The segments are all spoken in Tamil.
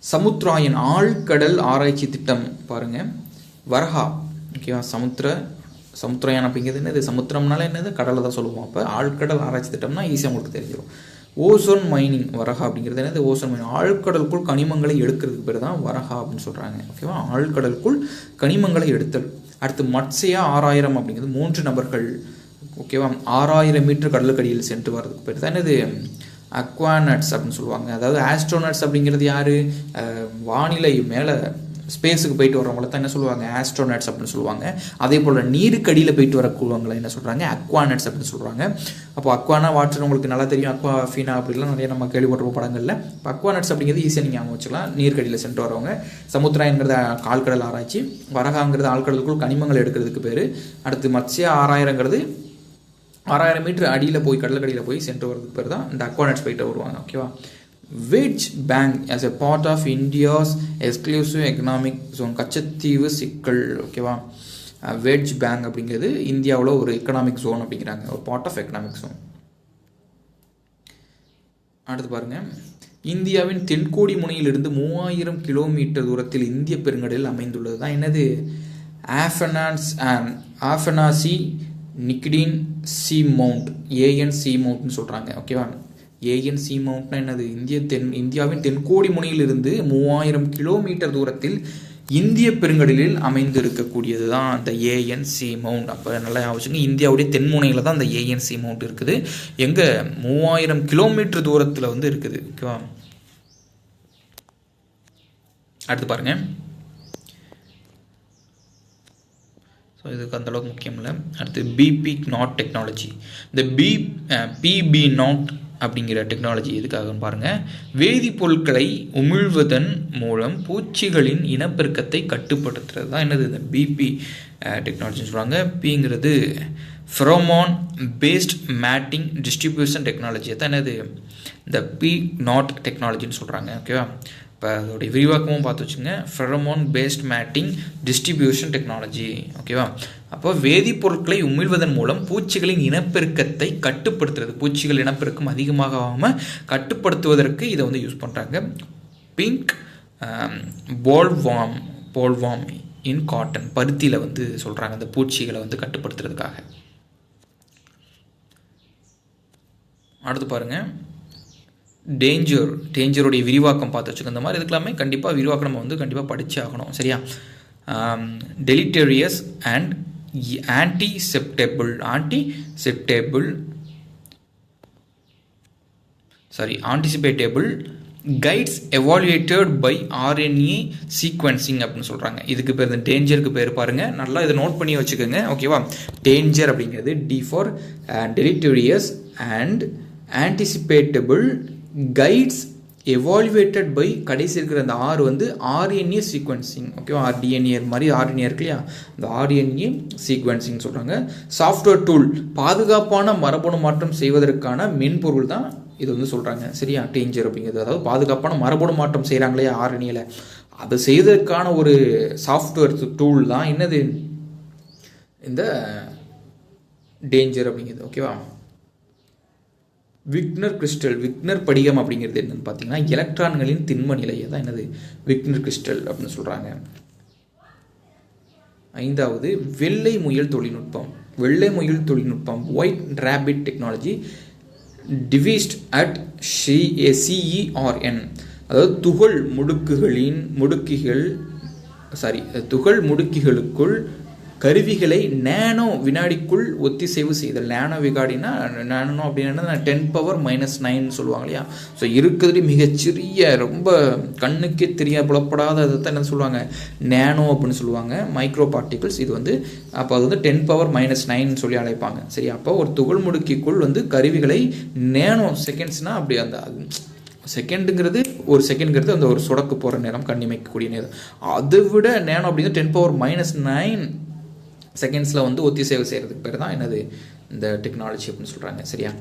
சமுத்திராயன் ஆழ்கடல் ஆராய்ச்சி திட்டம் பாருங்கள், வரஹா. ஓகேவா, சமுத்திரயான் அப்படிங்கிறது என்னது, சமுத்திரம்னால என்னது, கடலை தான் சொல்லுவோம். அப்போ ஆழ்கடல் ஆராய்ச்சி திட்டம்னா ஈஸியாக உங்களுக்கு தெரிஞ்சிடும். ஓசோன் மைனிங், வரஹா அப்படிங்கிறது என்னது, ஓசோன் மைனிங். ஆழ்கடலுக்குள் கனிமங்களை எடுக்கிறதுக்கு பேர் தான் வரஹா அப்படின்னு சொல்கிறாங்க. ஓகேவா, ஆழ்கடலுக்குள் கனிமங்களை எடுத்தல். அடுத்து மத்ஸ்யா 6000 அப்படிங்கிறது 3 நபர்கள். ஓகேவா, 6000 மீட்டர் கடலுக்கடியில் சென்று வர்றதுக்கு பேர் தான் என்னது, அக்வானட்ஸ் அப்படின்னு சொல்லுவாங்க. அதாவது ஆஸ்ட்ரோனட்ஸ் அப்படிங்கிறது யார், வானிலை மேலே ஸ்பேஸுக்கு போயிட்டு வரவங்கள தான் என்ன சொல்லுவாங்க, ஆஸ்ட்ரோனட்ஸ் அப்படின்னு சொல்லுவாங்க. அதே போல் நீருக்கடியில் போயிட்டு வரக்கூடியவங்களை என்ன சொல்கிறாங்க, அக்வானட்ஸ் அப்படின்னு சொல்கிறாங்க. அப்போ அக்வானா வாட்டர் உங்களுக்கு நல்லா தெரியும், அக்வா ஃபீனா அப்படிலாம் நிறைய நம்ம கேள்விப்பட்டிருப்போம் படங்களில். இப்போ அக்வானட்ஸ் அப்படிங்கிறது ஈஸியாக நீங்கள் ஞாபகம் வச்சுக்கலாம், நீர்க்கடியில் சென்று வரவங்க. சமுத்திராயங்கிறது ஆழ்கடல் ஆராய்ச்சி, வரகாங்கிறது ஆழ்கடலுக்குள் கனிமங்கள் எடுக்கிறதுக்கு பேர். அடுத்து மத்ஸ்யா 6000ங்கிறது 6000 மீட்டர் அடியில் போய் கடலுக்கடியில் போய் சென்று வரதுக்கு பேர் தான் இந்த அக்வானட்ஸ் போயிட்டு வருவாங்க. ஓகேவா, wedge bank as a part of India's exclusive economic zone, Katchatheevu சிக்கல். ஓகேவா, வெட்ஜ் பேங்க் அப்படிங்கிறது இந்தியாவில் ஒரு எக்கனாமிக் ஜோன் அப்படிங்கிறாங்க, ஒரு பார்ட் ஆஃப் எக்கனாமிக் ஜோன். அடுத்து பாருங்க, இந்தியாவின் தென்கோடி முனையிலிருந்து 3000 கிலோமீட்டர் தூரத்தில் இந்திய பெருங்கடலில் அமைந்துள்ளது தான் என்னது, ஆஃபனாசி நிக்டின் சி மவுண்ட், ஏஎன்சி மவுண்ட்னு சொல்கிறாங்க. ஓகேவா, ஏஎன்சி மவுண்ட்னா என்னது, இந்தியாவின் தென்கோடி முனையிலிருந்து 3000 கிலோமீட்டர் தூரத்தில் இந்திய பெருங்கடலில் அமைந்து இருக்கக்கூடியது தான் அந்த ஏஎன்சி மவுண்ட். அப்போ நல்லா யோசிச்சுங்க, இந்தியாவுடைய தென்முனையில் தான் அந்த ஏஎன்சி மவுண்ட் இருக்குது. எங்கே, 3000 கிலோமீட்டர் தூரத்தில் வந்து இருக்குது. ஓகேவா, அடுத்து பாருங்க, ஸோ இதுக்கு அந்தளவுக்கு முக்கியம் இல்லை. அடுத்து பிபி நாட் டெக்னாலஜி. இந்த பிபி நாட் அப்படிங்கிற டெக்னாலஜி எதுக்காகன்னு பாருங்கள், வேதிப்பொருட்களை உமிழ்வதன் மூலம் பூச்சிகளின் இனப்பெருக்கத்தை கட்டுப்படுத்துறது தான் என்னது, இந்த பிபி டெக்னாலஜின்னு சொல்கிறாங்க. பிங்கிறது ஃபெரோமான் பேஸ்ட் மேட்டிங் டிஸ்ட்ரிபியூஷன் டெக்னாலஜி தான் என்னது, இந்த பி நாட் டெக்னாலஜின்னு சொல்கிறாங்க. ஓகேவா, இப்போ அதோடைய விரிவாக்கமும் பார்த்து வச்சுங்க, pheromone based mating distribution technology. ஓகேவா, அப்போ வேதிப்பொருட்களை உமிழ்வதன் மூலம் பூச்சிகளின் இனப்பெருக்கத்தை கட்டுப்படுத்துறது, பூச்சிகள் இனப்பெருக்கம் அதிகமாகாமல் கட்டுப்படுத்துவதற்கு இதை வந்து யூஸ் பண்ணுறாங்க. பிங்க் போல்வார்ம் இன் காட்டன், பருத்தியில் வந்து சொல்கிறாங்க அந்த பூச்சிகளை வந்து கட்டுப்படுத்துறதுக்காக. அடுத்து பாருங்கள், டேஞ்சருடைய விரிவாக்கம் பார்த்து வச்சுக்கோங்க. இந்த மாதிரி இதுக்கெல்லாமே கண்டிப்பாக விரிவாக்கம் நம்ம வந்து கண்டிப்பாக படித்து ஆகணும். சரியா, deleterious and anticipatable guides evaluated by RNA sequencing அப்படின்னு சொல்கிறாங்க. இதுக்கு பேர், இந்த டேஞ்சருக்கு பேர் பாருங்கள், நல்லா இதை நோட் பண்ணி வச்சுக்கோங்க. ஓகேவா, டேஞ்சர் அப்படிங்கிறது D for deleterious and anticipatable guides evaluated by, கடைசி இருக்கிற அந்த ஆர் வந்து ஆர்என்ஏ சீக்வன்சிங். ஓகேவா, டிஎன்ஏ மாதிரி ஆர்என்ஏ இருக்கு இல்லையா, அந்த ஆர்என்ஏ சீக்வன்சிங் சொல்கிறாங்க. சாஃப்ட்வேர் டூல், பாதுகாப்பான மரபணு மாற்றம் செய்வதற்கான மென்பொருள் தான் இது வந்து சொல்கிறாங்க. சரியா, டேஞ்சர் அப்படிங்கிறது அதாவது பாதுகாப்பான மரபணு மாற்றம் செய்கிறாங்களே ஆர்என்ஏல, அதை செய்வதற்கான ஒரு சாஃப்ட்வேர் டூல் தான் என்னது, இந்த டேஞ்சர் அப்படிங்கிறது. ஓகேவா, விக்னர் படிகம் அப்படிங்கிறது என்னன்னு பார்த்தீங்கன்னா எலக்ட்ரான்களின் திண்ம நிலையை தான் என்னது, விக்னர் கிறிஸ்டல் அப்படின்னு சொல்கிறாங்க. 5வது வெள்ளை முயல் தொழில்நுட்பம் white rabbit technology devised at CERN, அதாவது துகள் முடுக்கிகளுக்குள் கருவிகளை நேனோ வினாடிக்குள் ஒத்திசைவு செய்தல். நேனோ விகாடினா நேனோ அப்படின்னா 10⁻⁹ சொல்லுவாங்க இல்லையா. ஸோ இருக்கிறது மிகச்சிறிய ரொம்ப கண்ணுக்கே புலப்படாத அதை தான் என்ன சொல்லுவாங்க, நேனோ அப்படின்னு சொல்லுவாங்க, மைக்ரோ பார்ட்டிகிள்ஸ். இது வந்து அப்போ அது வந்து 10⁻⁹ சொல்லி அழைப்பாங்க. சரி, அப்போ ஒரு துகள் முடுக்கிக்குள் வந்து கருவிகளை நேனோ செகண்ட்ஸ்னால் அப்படி அந்த செகண்டுங்கிறது ஒரு செகண்ட்ங்கிறது அந்த ஒரு சொடக்கு போகிற நேரம், கண்ணிமைக்கக்கூடிய நேரம். அதை விட நேனோ அப்படிங்கிறது 10⁻⁹ செகண்ட்ஸில் வந்து ஒத்திசைவு செய்கிறதுக்கு பேர் தான் என்னது, இந்த டெக்னாலஜி அப்படின்னு சொல்கிறாங்க. சரியா,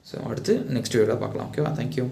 ஸோ அடுத்து நெக்ஸ்ட் வீடியோவில் பார்க்கலாம். ஓகேவா, தேங்க்யூ.